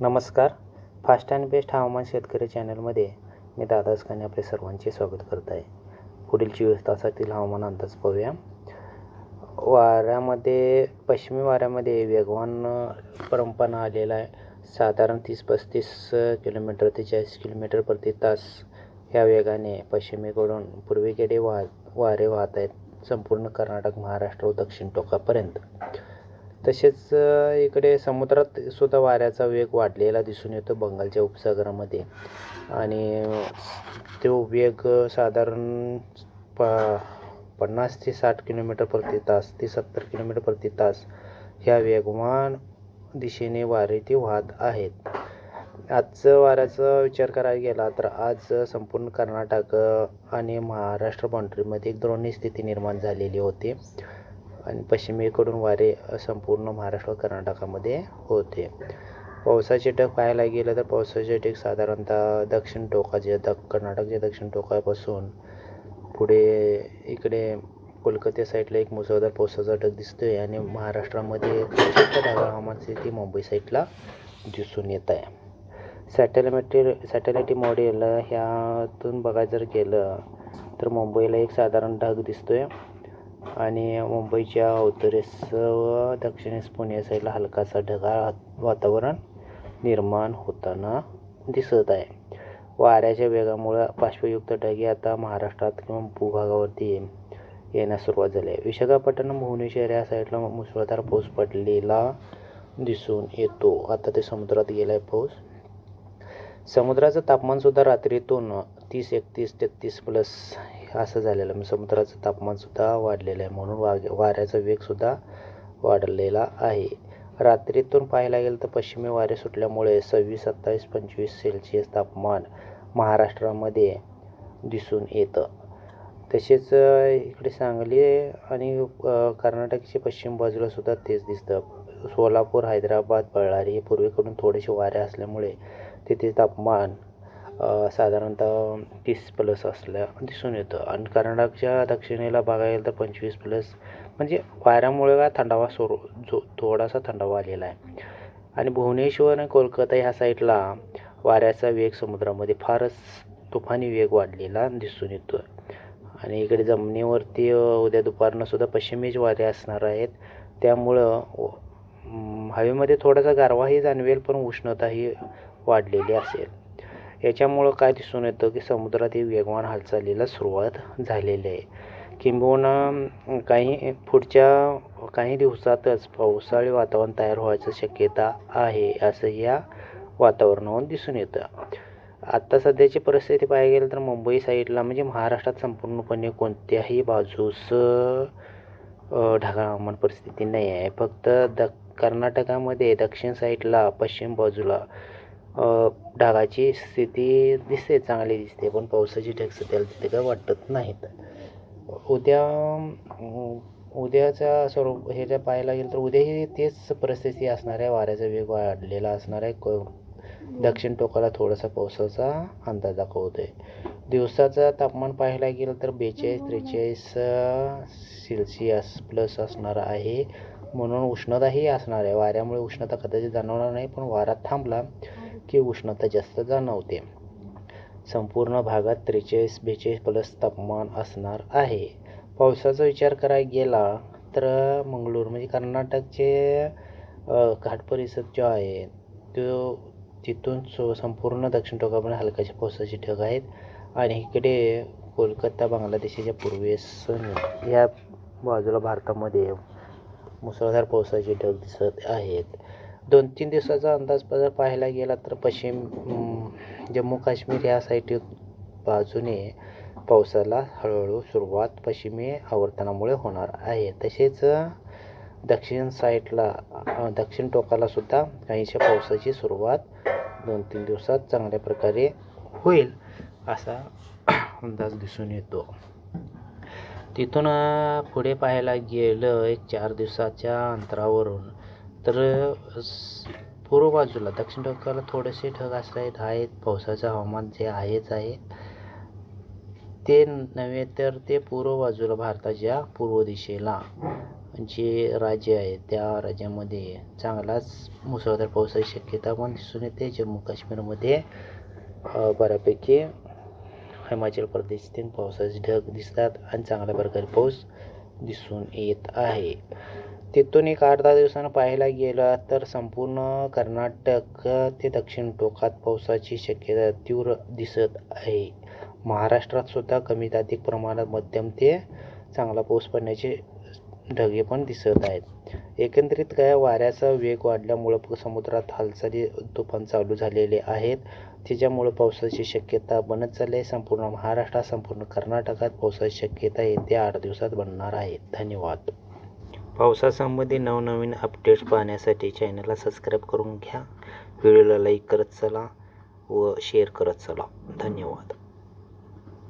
नमस्कार. Fast and best हवामान शेतकरी चॅनलमध्ये मी दादा असकाने आपले सर्वांचे स्वागत करत आहे. पुढील 24 तासातील हवामान अंदाज पाहूया. पश्चिमी वाऱ्यामध्ये वेगवान परंपरा आलेला आहे. साधारण 30-35 किलोमीटर ते 40 किलोमीटर प्रति तास ह्या वेगाने पश्चिमेकडून पूर्वेकडे वारे वाहत आहेत, संपूर्ण कर्नाटक, महाराष्ट्र व दक्षिण टोकापर्यंत. तसेच इकडे समुद्रात सुद्धा वाऱ्याचा वेग वाढलेला दिसून येतो बंगालच्या उपसागरामध्ये, आणि तो वेग साधारण 50 ते 60 किलोमीटर प्रति तास ते 70 किलोमीटर प्रति तास ह्या वेगवान दिशेने वारे ते वाहत आहेत. आजचं वाऱ्याचा विचार करायला गेला तर आज संपूर्ण कर्नाटक आणि महाराष्ट्र बाउंड्रीमध्ये एक द्रोणी स्थिती निर्माण झालेली होती आणि पश्चिमेकडून वारे संपूर्ण महाराष्ट्र कर्नाटकामध्ये होते. पावसाचे ढग पाहायला गेलं तर पावसाचे ढग साधारणतः दक्षिण टोकाचे कर्नाटकच्या दक्षिण टोकापासून पुढे इकडे कोलकाता साईडला एक मुसळधार पावसाचा ढग दिसतोय आणि महाराष्ट्रामध्ये ढगाळ हवामान स्थिती मुंबई साईडला दिसून येत आहे. सॅटेलाइट मॉडेल ह्यातून बघायचं जर गेलं तर मुंबईला एक साधारण ढग दिसतोय आणि मुंबईच्या उत्तरेस व दक्षिणेस पुणे साईडला हलकासा ढगाळ वातावरण निर्माण होताना दिसत आहे. वाऱ्याच्या वेगामुळे बाष्पयुक्त ढगे आता महाराष्ट्रात किंवा भूभागावरती येण्यास सुरुवात झाली आहे. विशाखापट्टणम, भुवनेश्वर या साईडला मुसळधार पाऊस पडलेला दिसून येतो. आता ते समुद्रात गेला आहे पाऊस. समुद्राचं तापमानसुद्धा रात्रीतून 30, 31, 33 प्लस असं झालेलं, म्हणजे समुद्राचं तापमानसुद्धा वाढलेलं आहे, म्हणून वाऱ्याचा वेगसुद्धा वाढलेला आहे. रात्रीतून पाहायला गेलं तर पश्चिमी वारे सुटल्यामुळे 26, 27, 25 सेल्सिअस तापमान महाराष्ट्रामध्ये दिसून येतं. तसेच इकडे सांगली आणि कर्नाटकच्या पश्चिम बाजूला सुद्धा तेच दिसतं. सोलापूर, हैदराबाद, बळ्ळारी हे पूर्वेकडून थोडेसे वारे असल्यामुळे तिथे तापमान साधारणतः 30 प्लस असल्या दिसून येतं आणि कर्नाटकच्या दक्षिणेला बघायला गेलं तर 25 प्लस, म्हणजे वाऱ्यामुळे थंडावा थोडासा थंडावा आलेला आहे. आणि भुवनेश्वर आणि कोलकाता ह्या साईडला वाऱ्याचा वेग समुद्रामध्ये फारच तुफानी वेग वाढलेला दिसून येतो आणि इकडे जमिनीवरती उद्या दुपारनं सुद्धा पश्चिमेच वारे असणार आहेत. त्यामुळं हवेमध्ये थोडासा गारवाही जाणवेल, पण उष्णताही वाढलेली असेल. याच्यामुळं काय दिसून येतं की समुद्रात ही वेगवान हालचालीला सुरुवात झालेली आहे. किंबहुना पुढच्या काही दिवसातच पावसाळी वातावरण तयार व्हायची शक्यता आहे, असं या वातावरणावरून दिसून येतं. आत्ता सध्याची परिस्थिती पाहायला गेलं तर मुंबई साईडला, म्हणजे महाराष्ट्रात संपूर्णपणे कोणत्याही बाजूस ढगाळ हवामान परिस्थिती नाही आहे. फक्त कर्नाटकामध्ये दक्षिण साईडला पश्चिम बाजूला ढगाची स्थिती दिसते, चांगली दिसते, पण पावसाची ढग सध्याला तिथे काय वाटत नाहीत. उद्याचा स्वरूप हे जर पाहायला गेलं तर उद्याही तेच परिस्थिती असणार आहे. वाऱ्याचा वेग वाढलेला असणार आहे. दक्षिण टोकाला थोडासा पावसाचा अंदाज दाखवतोय. दिवसाचं तापमान पाहायला गेलं तर 42-43 सेल्सिअस प्लस असणार आहे, म्हणून उष्णताही असणार आहे. वाऱ्यामुळे उष्णता कदाचित जाणवणार नाही, पण वारा थांबला की उष्णता जास्त जाणवते. संपूर्ण भागात 43-42 प्लस तापमान असणार आहे. पावसाचा विचार करायला गेला तर मंगळूर, म्हणजे कर्नाटकचे घाट परिसर जो आहे तो तिथून संपूर्ण दक्षिण टोकापर्यंत हलकाच्या पावसाचे ढग आहेत आणि इकडे कोलकाता, बांगलादेशाच्या पूर्वेस या बाजूला भारतामध्ये मुसळधार पावसाचे ढग दिसत आहेत. 2-3 दिवसाचा अंदाज जर पाहायला गेला तर जम्मू काश्मीर या साईड बाजूने पावसाला हळूहळू सुरुवात पश्चिमी आवर्तनामुळे होणार आहे. तसेच दक्षिण टोकाला सुद्धा काहीशा पावसाची सुरुवात 2-3 दिवसात चांगल्या प्रकारे होईल असा अंदाज दिसून येतो. तिथून पुढे पाहायला गेलं एक 4 दिवसाच्या अंतरावरून तर पूर्व बाजूला दक्षिण टोकाला थोडेसे ढग आहेत. पावसाचं हवामान जे आहेच आहे. ते नव्हे तर ते पूर्व बाजूला भारताच्या पूर्व दिशेला जे राज्य आहे त्या राज्यामध्ये चांगलाच मुसळधार पावसाची शक्यता पण दिसून येते. जम्मू काश्मीरमध्ये बऱ्यापैकी हिमाचल प्रदेशातील पावसाचे ढग दिसतात आणि चांगल्या प्रकारे पाऊस दिसून येत आहे. तिथून एक 8-10 दिवसांनी पाहायला गेलं तर संपूर्ण कर्नाटक ते दक्षिण टोकात पावसाची शक्यता तीव्र दिसत आहे. महाराष्ट्रात सुद्धा कमीत अधिक प्रमाणात मध्यम ते चांगला पाऊस पडण्याचे ढगे पण दिसत आहेत. एकंदरीत काय वाऱ्याचा वेग वाढल्यामुळं समुद्रात हालचाली तुफान चालू झालेले आहेत. त्याच्यामुळं पावसाची शक्यता बनत चालली आहे. संपूर्ण महाराष्ट्रात संपूर्ण कर्नाटकात पावसाची शक्यता येत्या 8 दिवसात बनणार आहे. धन्यवाद. पावसासंबंधी नवनवीन अपडेट्स पाहण्यासाठी चॅनलला सबस्क्राईब करून घ्या. व्हिडिओला लाईक करत चला व शेअर करत चला. धन्यवाद.